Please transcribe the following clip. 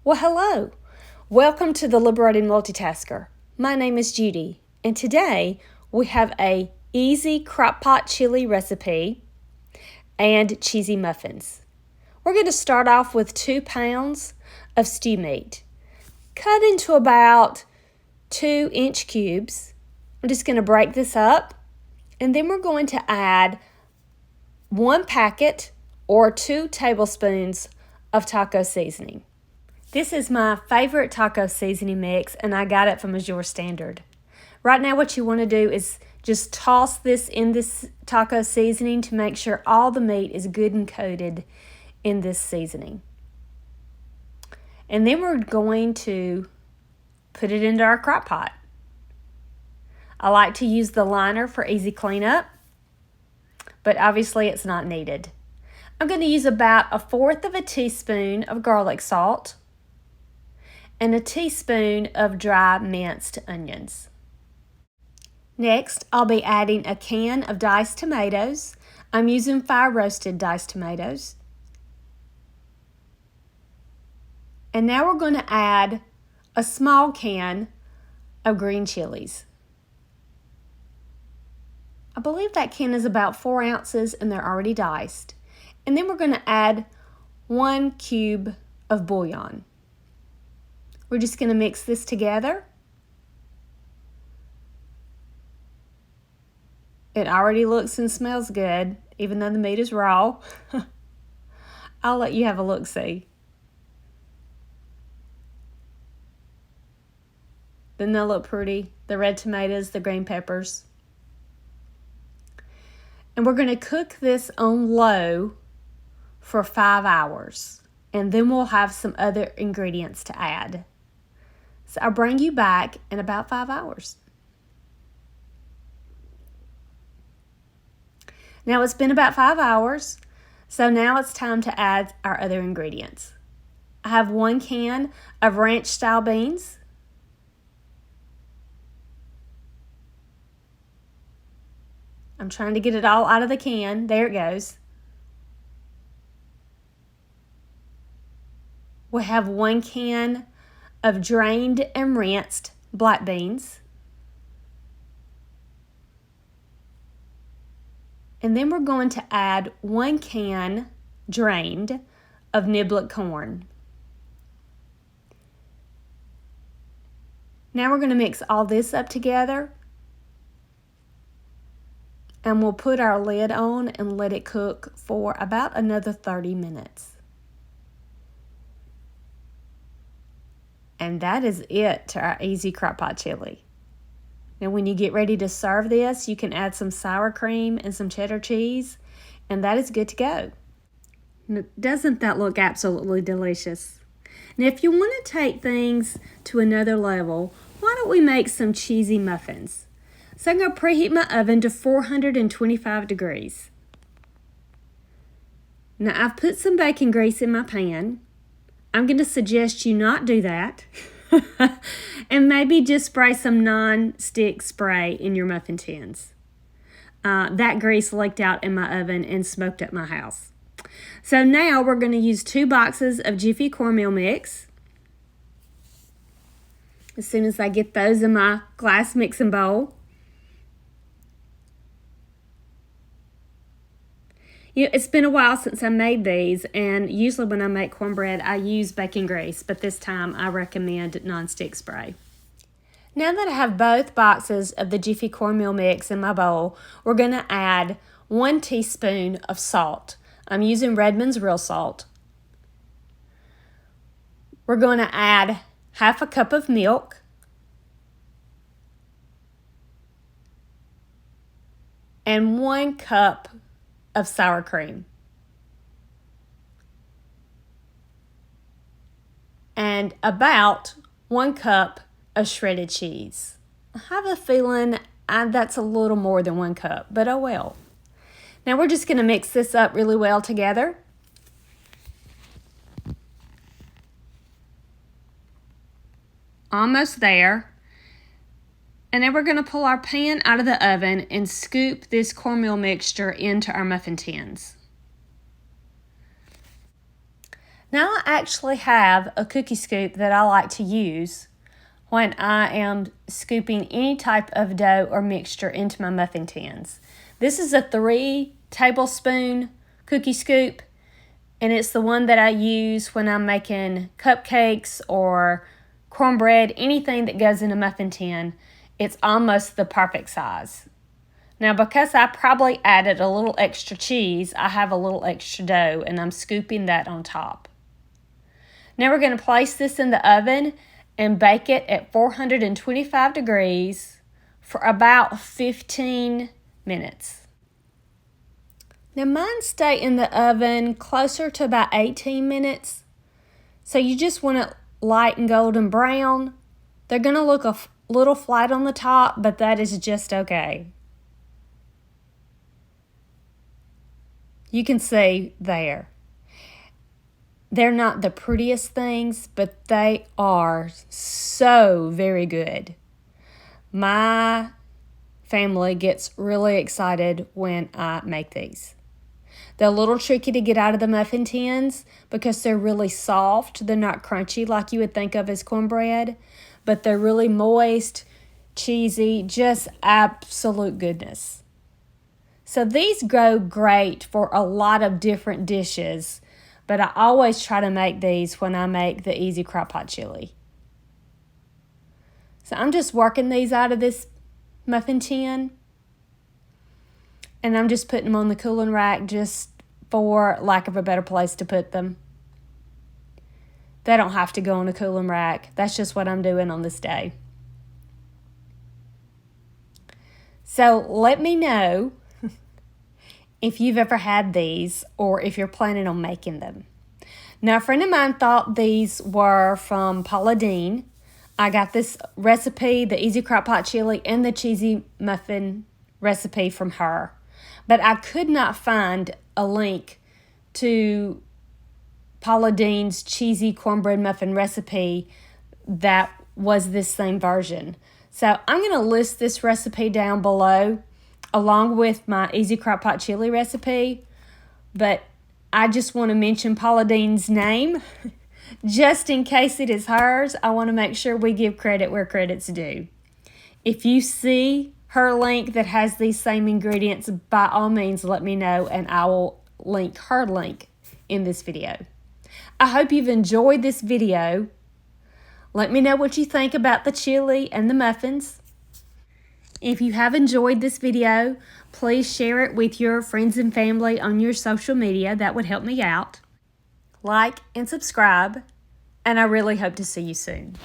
Well, hello. Welcome to the Liberated Multitasker. My name is Judy, and today we have a easy crock-pot chili recipe and cheesy muffins. We're going to start off with 2 pounds of stew meat, cut into about 2-inch cubes. I'm just going to break this up, and then we're going to add 1 packet or 2 tablespoons of taco seasoning. This is my favorite taco seasoning mix, and I got it from Azure Standard. Right now what you want to do is just toss this in this taco seasoning to make sure all the meat is good and coated in this seasoning. And then we're going to put it into our crock pot. I like to use the liner for easy cleanup, but obviously it's not needed. I'm going to use about 1/4 teaspoon of garlic salt and a teaspoon of dry minced onions. Next, I'll be adding a can of diced tomatoes. I'm using fire roasted diced tomatoes. And now we're going to add a small can of green chilies. I believe that can is about 4 ounces and they're already diced. And then we're going to add 1 cube of bouillon. We're just going to mix this together. It already looks and smells good, even though the meat is raw. I'll let you have a look-see. Doesn't that look pretty? The red tomatoes, the green peppers. And we're going to cook this on low for 5 hours. And then we'll have some other ingredients to add. So I'll bring you back in about 5 hours. Now it's been about 5 hours, so now it's time to add our other ingredients. I have 1 can of ranch-style beans. I'm trying to get it all out of the can. There it goes. We have 1 can of drained and rinsed black beans. And then we're going to add 1 can drained of niblet corn. Now we're going to mix all this up together. And we'll put our lid on and let it cook for about another 30 minutes. And that is it to our easy crock pot chili. Now when you get ready to serve this, you can add some sour cream and some cheddar cheese, and that is good to go. Now, doesn't that look absolutely delicious? Now if you want to take things to another level, why don't we make some cheesy muffins? So I'm going to preheat my oven to 425 degrees. Now I've put some bacon grease in my pan. I'm going to suggest you not do that. And maybe just spray some non-stick spray in your muffin tins. That grease leaked out in my oven and smoked up my house. So now we're going to use 2 boxes of Jiffy cornmeal mix. As soon as I get those in my glass mixing bowl. You know, it's been a while since I made these, and usually when I make cornbread, I use bacon grease, but this time I recommend nonstick spray. Now that I have both boxes of the Jiffy cornmeal mix in my bowl, we're going to add 1 teaspoon of salt. I'm using Redmond's real salt. We're going to add 1/2 cup of milk. And 1 cup of sour cream. And about 1 cup of shredded cheese. I have a feeling that's a little more than 1 cup, but oh well. Now we're just going to mix this up really well together. Almost there. And then we're going to pull our pan out of the oven and scoop this cornmeal mixture into our muffin tins. Now I actually have a cookie scoop that I like to use when I am scooping any type of dough or mixture into my muffin tins. This is a 3 tablespoon cookie scoop, and it's the one that I use when I'm making cupcakes or cornbread, anything that goes in a muffin tin. It's almost the perfect size. Now, because I probably added a little extra cheese, I have a little extra dough, and I'm scooping that on top. Now we're going to place this in the oven and bake it at 425 degrees for about 15 minutes. Now mine stay in the oven closer to about 18 minutes. So you just want it light and golden brown. They're going to look a little flat on the top, but that is just okay. You can see there. They're not the prettiest things, but they are so very good. My family gets really excited when I make these. They're a little tricky to get out of the muffin tins because they're really soft. They're not crunchy like you would think of as cornbread, but they're really moist, cheesy, just absolute goodness. So these go great for a lot of different dishes, but I always try to make these when I make the easy Crockpot chili. So I'm just working these out of this muffin tin, and I'm just putting them on the cooling rack just for lack of a better place to put them. They don't have to go on a cooling rack. That's just what I'm doing on this day. So let me know if you've ever had these or if you're planning on making them. Now, a friend of mine thought these were from Paula Deen. I got this recipe, the easy Crockpot chili and the cheesy muffin recipe from her. But I could not find a link to Paula Deen's cheesy cornbread muffin recipe that was this same version. So I'm going to list this recipe down below along with my easy Crockpot chili recipe, but I just want to mention Paula Deen's name just in case it is hers. I want to make sure we give credit where credit's due. If you see her link that has these same ingredients, by all means let me know and I will link her link in this video. I hope you've enjoyed this video. Let me know what you think about the chili and the muffins. If you have enjoyed this video, please share it with your friends and family on your social media. That would help me out. Like and subscribe, and I really hope to see you soon.